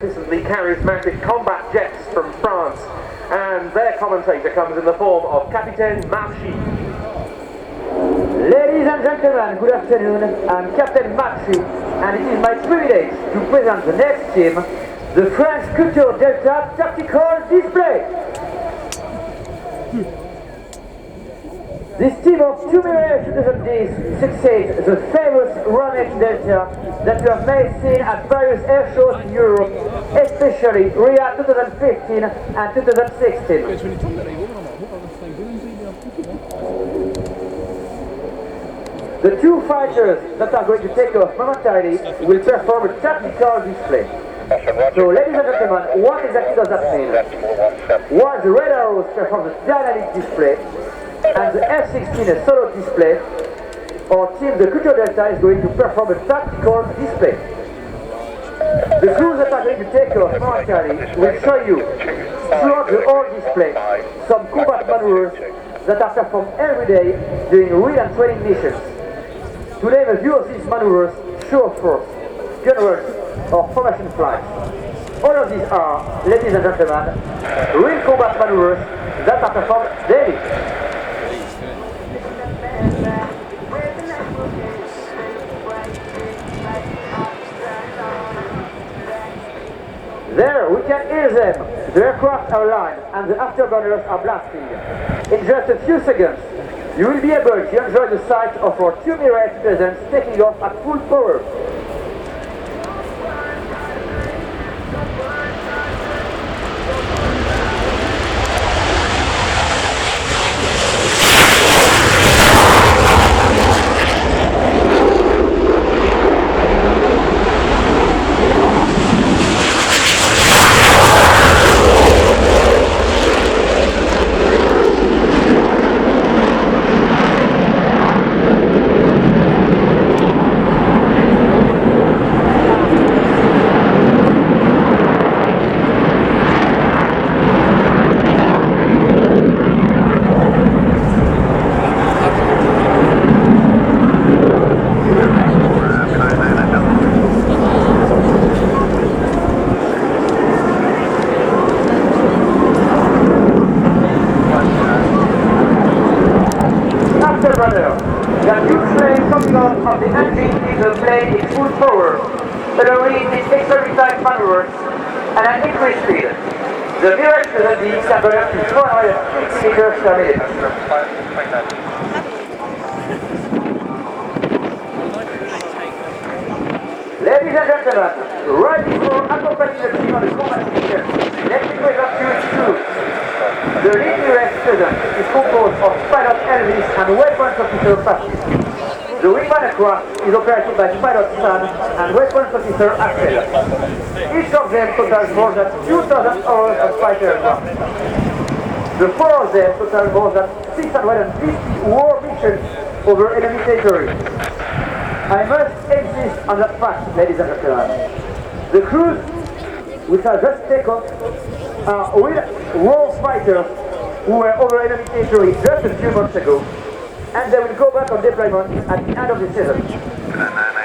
The charismatic combat jets from France, and their commentator comes in the form of Captain Marchi. Ladies and gentlemen, good afternoon. I'm Captain Marchi, and it is my privilege to present the next team, the French Couteau Delta Tactical Display. This team of two Mirage 2000D succeeds the famous Riat Delta that you have may seen at various air shows in Europe, especially Riat 2015 and 2016. The two fighters that are going to take off momentarily will perform a tactical display. So, ladies and gentlemen, what exactly does that mean? While the Red Arrows perform the dynamic display, and the F-16 a solo display, our team, the Couteau Delta, is going to perform a tactical display. The crews that are going to take off momentarily will show you, throughout the whole display, some combat maneuvers that are performed every day during real and training missions. To name a few of these maneuvers: show of force, generals, or formation flights. All of these are, ladies and gentlemen, real combat maneuvers that are performed daily. There, we can hear them. The aircraft are aligned and the afterburners are blasting. In just a few seconds, you will be able to enjoy the sight of our two Mirage peasants taking off at full power. The new flame coming out of the engine is a plane in full power, allowing its extremely tight maneuvers and an increased speed. The Mirage 2000D can burn up to 450 meters per minute. Ladies and gentlemen, right before accompanying the team on the combat mission, let me present you its crew. The lead Mirage 2000 is composed of pilot Elvis and weapons officer Patrick. The wingman aircraft is operated by pilot Sam and weapons officer Axel. Each of them totals more than 2,000 hours of flight aircraft. The four of them total more than 650 war missions over enemy territory. I must insist on that fact, ladies and gentlemen. The crews, which are just taken off, are real war fighters who were over enemy territory just a few months ago, and they will go back on deployment at the end of the season.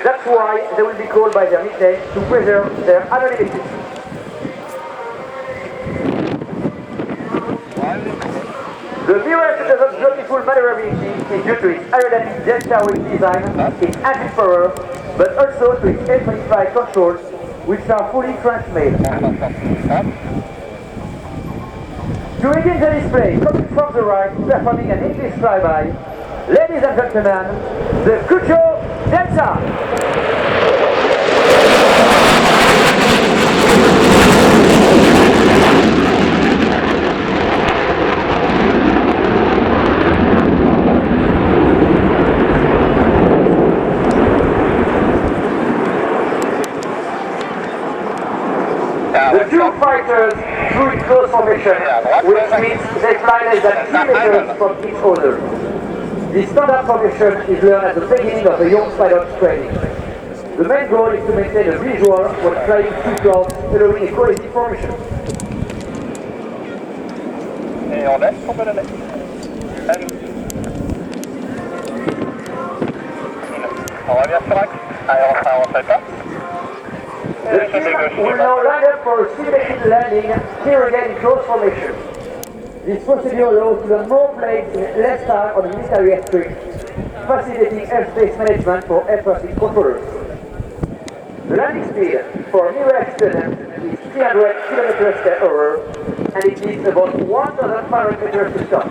That's why they will be called by their nickname to preserve their anonymity. The Mirage 2000's beautiful maneuverability is due to its aerodynamic delta-wing design, its engine power, but also to its F-25 controls, which are fully French-made. To begin the display, coming from the right, performing an English flyby, ladies and gentlemen, the Couteau Delta! The two fighters flew in close formation, which means they fly less than 2 meters from each other. This standard formation is learned at the beginning of a young pilot's training. The main goal is to maintain a visual when flying through clouds, allowing a cohesive formation. Et on laisse tomber le lait. On revient sur l'axe. Allez, on fait pas. The team will now line up for a simulated landing, here again in close formation. This procedure allows even more planes in less time on a military airstrip, facilitating airspace management for air traffic controllers. The landing speed for Mirage 2000 is 300 km per hour, and it needs about 1,500 meters to stop.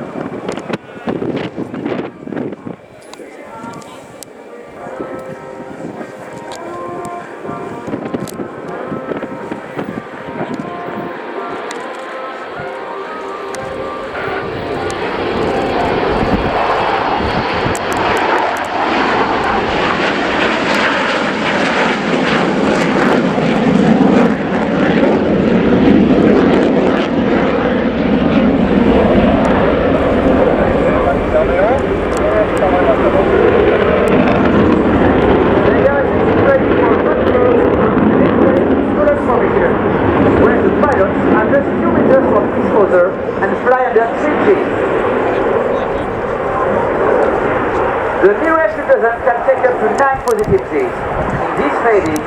The Mirage 2000 can take up to 9 positive Gs. In these phases,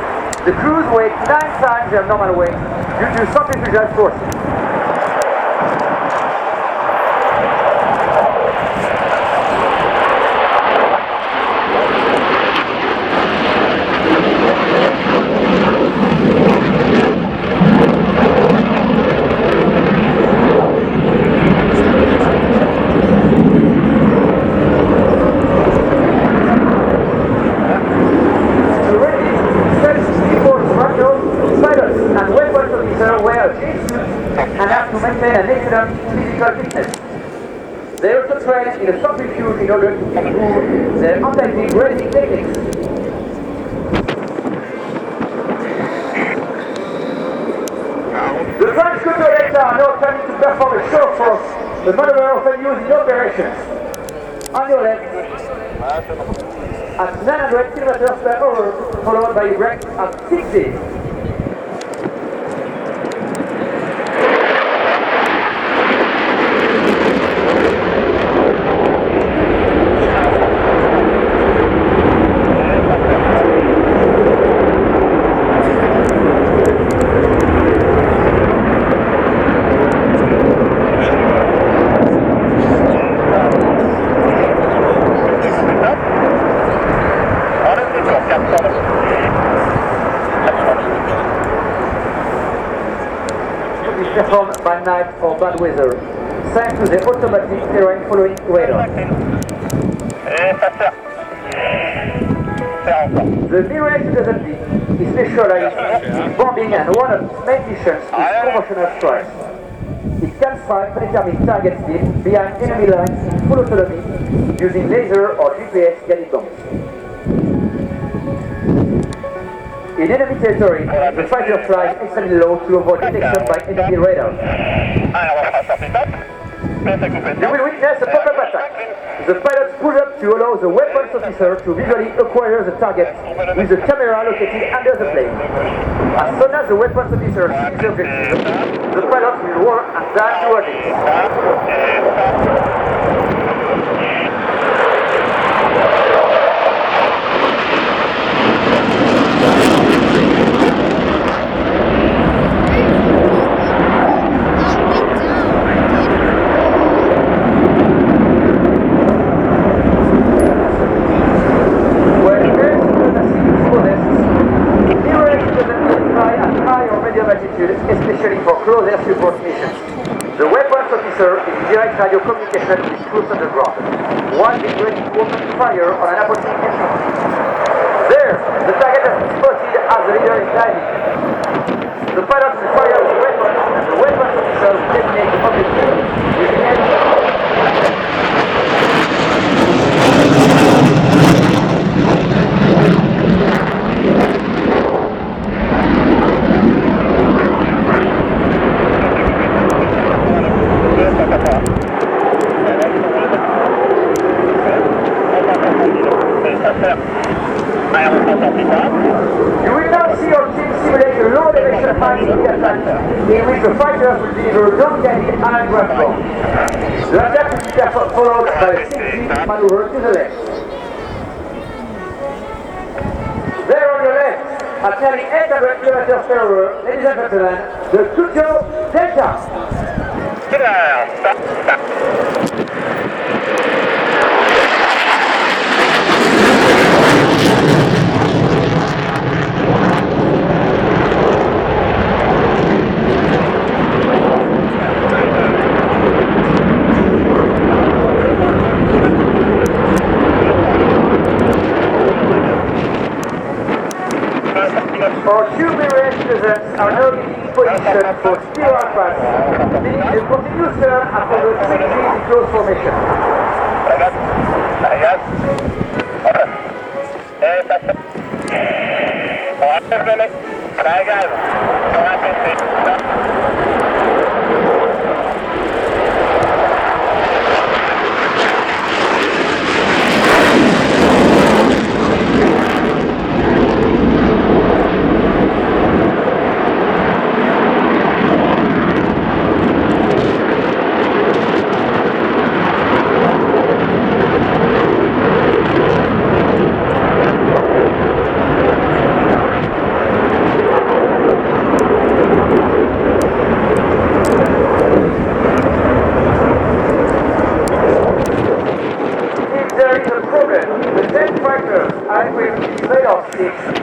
the crews weight 9 times their normal weight due to centrifugal forces. And have to maintain an excellent physical fitness. They also train in a centrifuge in order to improve their anti-dip racing techniques. The French Couteau are now planning to perform a short force, a maneuver often used in operations. On your left, at 900 km per hour, followed by a break at 60. Performed by night or bad weather, thanks to the automatic terrain following radar. The Mirage 2000D is specialized in bombing, and one of its main missions is promotional strikes. It can find predetermined targets behind enemy lines in full autonomy using laser or GPS guided bombs. In enemy territory, the fighter flies extremely low to avoid detection by enemy radar. You will witness a pop-up attack. The pilots pull up to allow the weapons officer to visually acquire the target with the camera located under the plane. As soon as the weapons officer sees the objective, the pilots will roll and dive towards it. Especially for close air support missions. The weapons officer is in direct radio communication with troops on the ground, while being ready to open fire on an approaching mission. There, the target has been spotted as the leader is diving. The pilot will fire his weapons, and the weapons officer will detonate the objective with the engine. You will now see your team simulate a low elevation fighting attack in which the fighters will deliver long-guided iron drag bombs. The attack will be followed by a 6G maneuver to the left. There on your left, at nearly 800 km per hour, ladies and gentlemen, the Couteau Delta. Our two Mirage presents are now in position for still advance, meaning a continuous turn after the 6G close formation.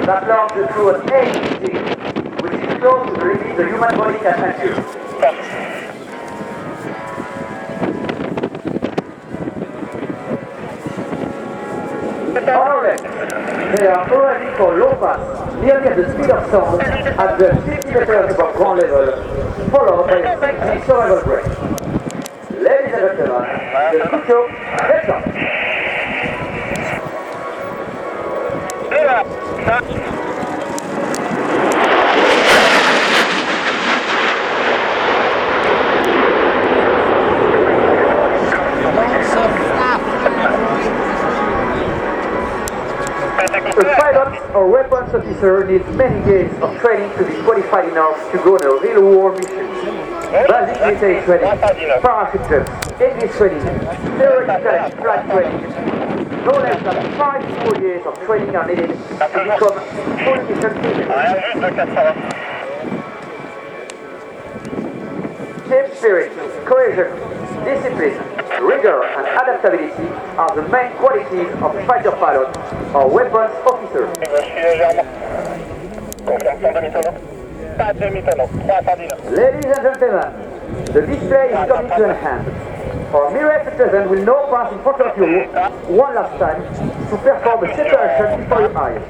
That launch the crew at 8G, which is close to the limit the human body can achieve. On our left, they are already for low pass, nearly at the speed of sound, at the 50 meters above ground level, followed by a 6G survival brake. Ladies and gentlemen, the Couteau Delta. A pilot or weapons officer needs many days of training to be qualified enough to go on a real war mission. Basic military training, parachute jumps, English training, theoretical flight training. No less than 5 full years of training are needed to become fully mission capable. Team spirit, cohesion, discipline, rigor and adaptability are the main qualities of fighter pilot or weapons officer. Ladies and gentlemen, the display is coming to an end. Our Mirage 2000 will now pass in front of you one last time to perform a separation before your eyes.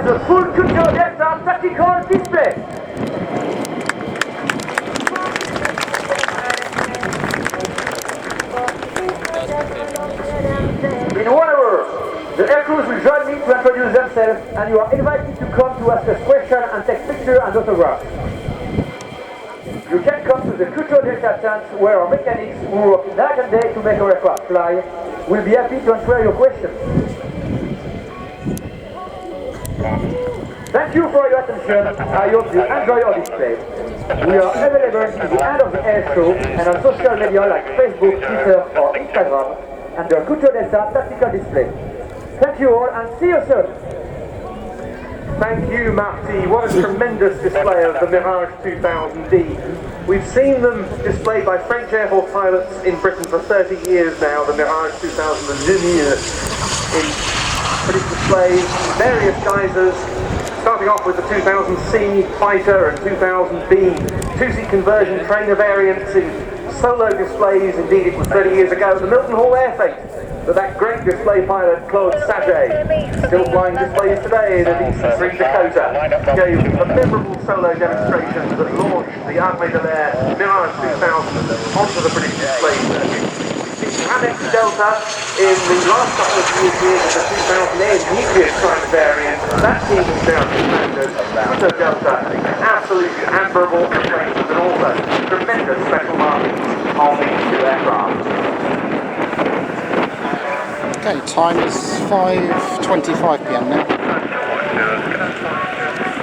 The full Couteau Delta tactical display. In 1 hour, the air crews will join me to introduce themselves, and you are invited to come to ask us questions and take pictures and autographs. You can come to the Couteau Delta tent where our mechanics who work night and day to make our aircraft fly will be happy to answer your questions. Thank you for your attention. I hope you enjoy our display. We are available to the end of the air show and on social media like Facebook, Twitter or Instagram under Couteau Delta Tactical Display. Thank you all and see you soon. Thank you, Marty. What a tremendous display of the Mirage 2000D. We've seen them displayed by French Air Force pilots in Britain for 30 years now, the Mirage 2000D in British displays, various guises, starting off with the 2000C fighter and 2000B 2-seat conversion trainer variants in solo displays. Indeed, it was 30 years ago at the Milton Hall Air Fete that great display pilot Claude Saget, still flying displays today in a DC-3 Dakota, gave a memorable solo demonstration that launched the Armée de l'Air Mirage 2000 onto the British display circuit. Annex Delta in the last couple of years here with the 2008 nuclear strike variant. That team is now disbanded. Couteau Delta, absolutely admirable replacement and also tremendous special markings on these two aircraft. Okay, time is 5:25 p.m. now.